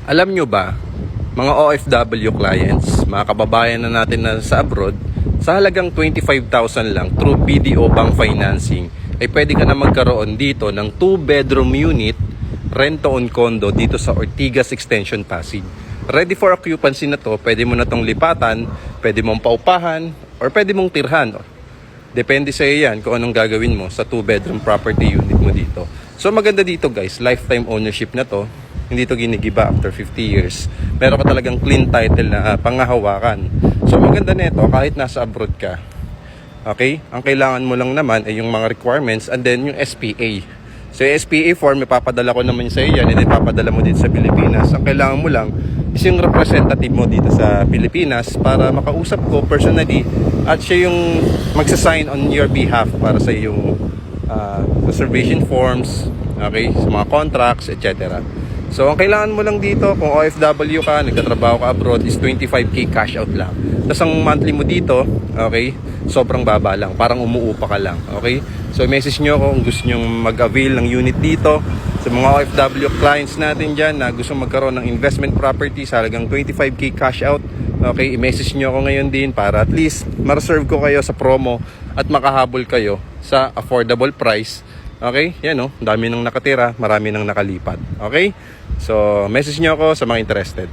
Alam nyo ba, mga OFW clients, mga kababayan na natin na sa abroad, sa halagang 25,000 lang through BDO Bank Financing, ay pwede ka na magkaroon dito ng 2-bedroom unit, rent-to-own condo dito sa Ortigas Extension, Pasig. Ready for occupancy na to, pwede mo na tong lipatan, pwede mong paupahan, or pwede mong tirhan. Depende sa iyo yan kung anong gagawin mo sa 2-bedroom property unit mo dito. So maganda dito guys, lifetime ownership na to. Hindi to ginigiba after 50 years. Meron ka talagang clean title na pangahawakan. So maganda nito kahit nasa abroad ka. Okay? Ang kailangan mo lang naman ay yung mga requirements and then yung SPA. So yung SPA form, ipapadala ko naman sa iyo yan and then ipapadala mo dito sa Pilipinas. Ang kailangan mo lang is yung representative mo dito sa Pilipinas para makausap ko personally at siya yung magsasign on your behalf para sa yung reservation forms, okay, sa mga contracts, etc. So ang kailangan mo lang dito kung OFW ka, nagtatrabaho ka abroad is 25k cash out lang. Tapos ang monthly mo dito, okay, sobrang baba lang, parang umuupa ka lang, okay? So message nyo ako kung gusto nyo mag-avail ng unit dito. Sa mga OFW clients natin dyan na gusto magkaroon ng investment property sa halagang 25k cash out, okay, i-message nyo ako ngayon din para at least ma-reserve ko kayo sa promo at makahabol kayo sa affordable price. Okay, yan o, dami nang nakatira, marami nang nakalipat. Okay, so message nyo ako sa mga interested.